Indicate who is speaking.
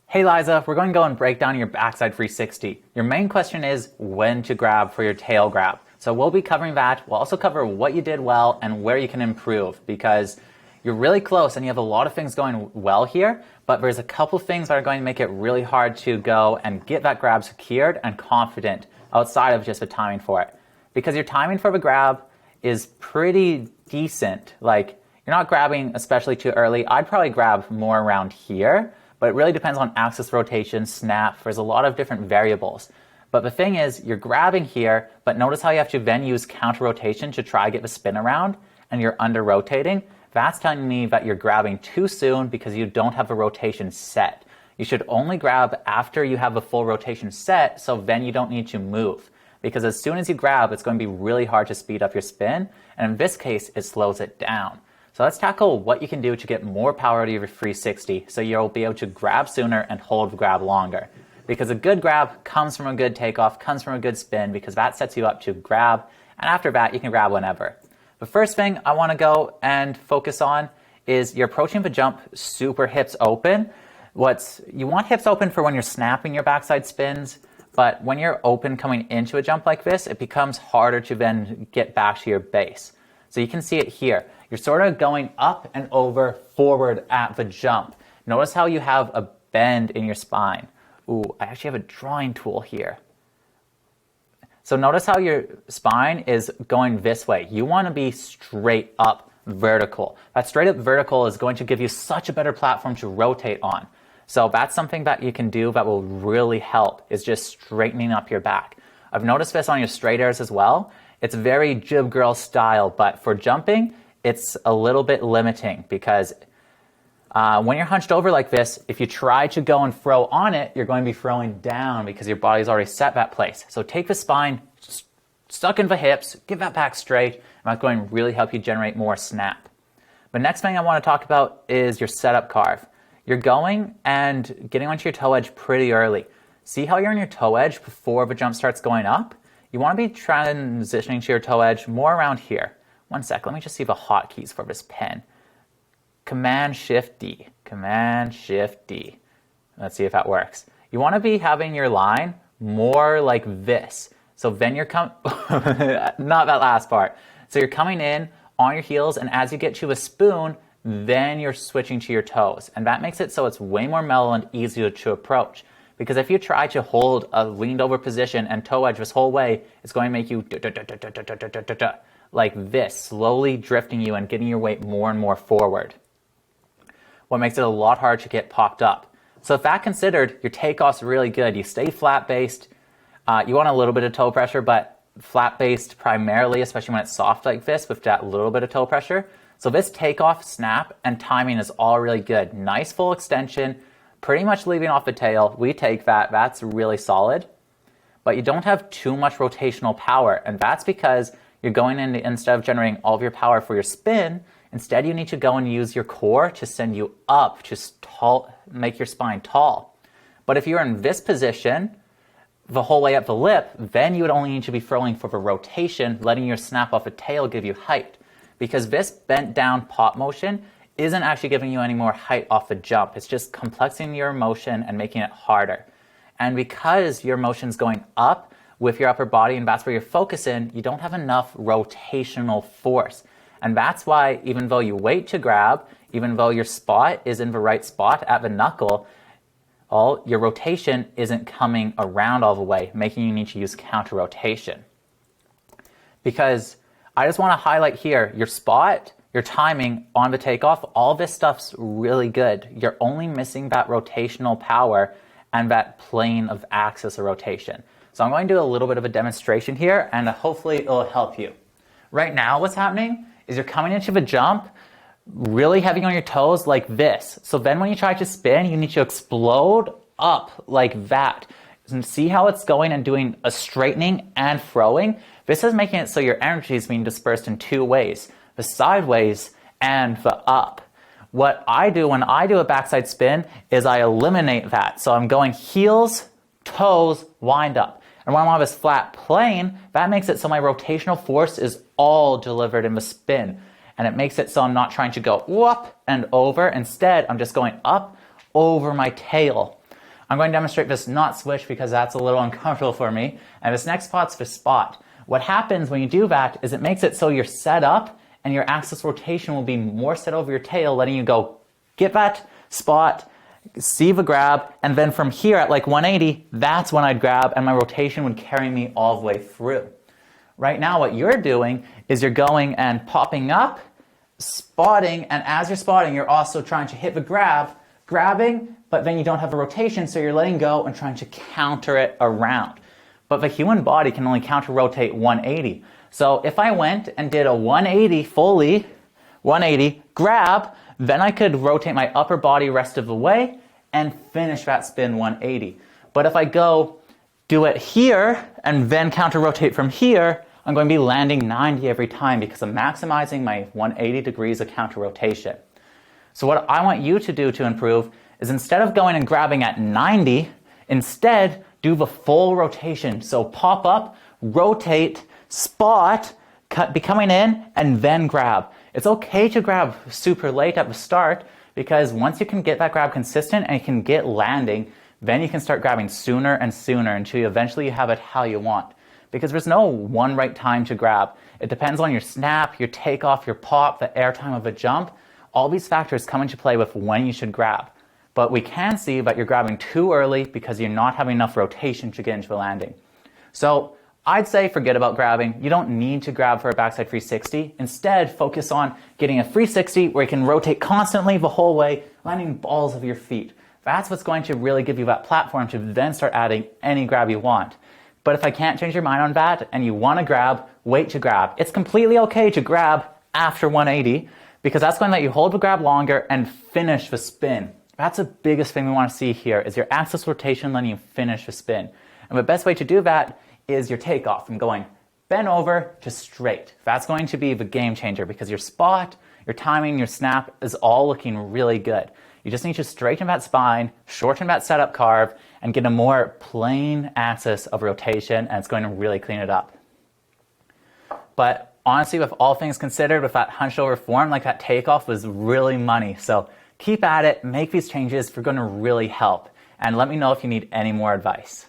Speaker 1: Hey Liza, we're going to go and break down your backside 360. Your main question is when to grab for your tail grab. So we'll be covering that. We'll also cover what you did well and where you can improve, because you're really close and you have a lot of things going well here, but there's a couple things that are going to make it really hard to go and get that grab secured and confident outside of just the timing for it. Because your timing for the grab is pretty decent. Like, you're not grabbing especially too early. I'd probably grab more around here, but it really depends on axis rotation, snap. There's a lot of different variables. But the thing is, you're grabbing here, but notice how you have to then use counter rotation to try to get the spin around, and you're under rotating. That's telling me that you're grabbing too soon because you don't have the rotation set. You should only grab after you have the full rotation set, so then you don't need to move. Because as soon as you grab, it's going to be really hard to speed up your spin, and in this case, it slows it down. So let's tackle what you can do to get more power out of your 360 so you'll be able to grab sooner and hold the grab longer. Because a good grab comes from a good takeoff, comes from a good spin, because that sets you up to grab, and after that you can grab whenever. The first thing I want to go and focus on is you're approaching the jump super hips open. You want hips open for when you're snapping your backside spins, but when you're open coming into a jump like this, it becomes harder to then get back to your base. So you can see it here. You're sort of going up and over forward at the jump. Notice how you have a bend in your spine. Ooh, I actually have a drawing tool here. So notice how your spine is going this way. You want to be straight up vertical. That straight up vertical is going to give you such a better platform to rotate on. So that's something that you can do that will really help, is just straightening up your back. I've noticed this on your straight airs as well. It's very jib girl style, but for jumping, it's a little bit limiting, because when you're hunched over like this, if you try to go and throw on it, you're going to be throwing down because your body's already set that place. So take the spine, stuck in the hips, get that back straight, and that's going to really help you generate more snap. The next thing I want to talk about is your setup carve. You're going and getting onto your toe edge pretty early. See how you're on your toe edge before the jump starts going up? You want to be transitioning to your toe edge more around here. One sec, let me just see the hotkeys for this pen. Command-Shift-D. Command-Shift-D. Let's see if that works. You want to be having your line more like this. So then you're not that last part. So you're coming in on your heels, and as you get to a spoon, then you're switching to your toes. And that makes it so it's way more mellow and easier to approach. Because if you try to hold a leaned over position and toe edge this whole way, it's going to make you like this, slowly drifting you and getting your weight more and more forward. What makes it a lot harder to get popped up. So if that considered, your takeoff's really good. You stay flat-based. You want a little bit of toe pressure, but flat-based primarily, especially when it's soft like this with that little bit of toe pressure. So this takeoff, snap, and timing is all really good. Nice full extension, pretty much leaving off the tail. We take that. That's really solid. But you don't have too much rotational power, and that's because you're going in, instead of generating all of your power for your spin, instead you need to go and use your core to send you up, to make your spine tall. But if you're in this position the whole way up the lip, then you would only need to be throwing for the rotation, letting your snap off the tail give you height. Because this bent down pop motion isn't actually giving you any more height off the jump. It's just complexing your motion and making it harder. And because your motion's going up with your upper body, and that's where you're focusing, you don't have enough rotational force. And that's why, even though you wait to grab, even though your spot is in the right spot at the knuckle, your rotation isn't coming around all the way, making you need to use counter rotation. Because I just want to highlight here, your spot, your timing on the takeoff, all this stuff's really good. You're only missing that rotational power and that plane of axis of rotation. So I'm going to do a little bit of a demonstration here, and hopefully it'll help you. Right now, what's happening is you're coming into the jump really heavy on your toes like this. So then when you try to spin, you need to explode up like that. And see how it's going and doing a straightening and throwing? This is making it so your energy is being dispersed in two ways, the sideways and the up. What I do when I do a backside spin is I eliminate that. So I'm going heels, toes, wind up. And when I'm on this flat plane, that makes it so my rotational force is all delivered in the spin. And it makes it so I'm not trying to go up and over. Instead, I'm just going up over my tail. I'm going to demonstrate this not switch because that's a little uncomfortable for me. And this next spot's for spot. What happens when you do that is it makes it so you're set up and your axis rotation will be more set over your tail, letting you go get that spot, see the grab, and then from here at like 180, that's when I'd grab and my rotation would carry me all the way through. Right now what you're doing is you're going and popping up, spotting, and as you're spotting, you're also trying to hit the grab, grabbing, but then you don't have a rotation, so you're letting go and trying to counter it around. But the human body can only counter rotate 180. So if I went and did a 180 fully, 180, grab, then I could rotate my upper body rest of the way and finish that spin 180. But if I go do it here and then counter rotate from here, I'm going to be landing 90 every time because I'm maximizing my 180 degrees of counter rotation. So what I want you to do to improve is instead of going and grabbing at 90, instead do the full rotation. So pop up, rotate, spot, be coming in, and then grab. It's okay to grab super late at the start because once you can get that grab consistent and you can get landing, then you can start grabbing sooner and sooner until you eventually have it how you want. Because there's no one right time to grab. It depends on your snap, your takeoff, your pop, the air time of a jump. All these factors come into play with when you should grab. But we can see that you're grabbing too early because you're not having enough rotation to get into the landing. So I'd say forget about grabbing. You don't need to grab for a backside 360. Instead, focus on getting a 360 where you can rotate constantly the whole way, landing balls of your feet. That's what's going to really give you that platform to then start adding any grab you want. But if I can't change your mind on that and you want to grab, wait to grab. It's completely okay to grab after 180 because that's going to let you hold the grab longer and finish the spin. That's the biggest thing we want to see here is your axis rotation letting you finish the spin. And the best way to do that is your takeoff from going bend over to straight. That's going to be the game changer because your spot, your timing, your snap is all looking really good. You just need to straighten that spine, shorten that setup carve, and get a more plain axis of rotation, and it's going to really clean it up. But honestly, with all things considered, with that hunched over form, like that takeoff was really money. So keep at it, make these changes, they're going to really help. And let me know if you need any more advice.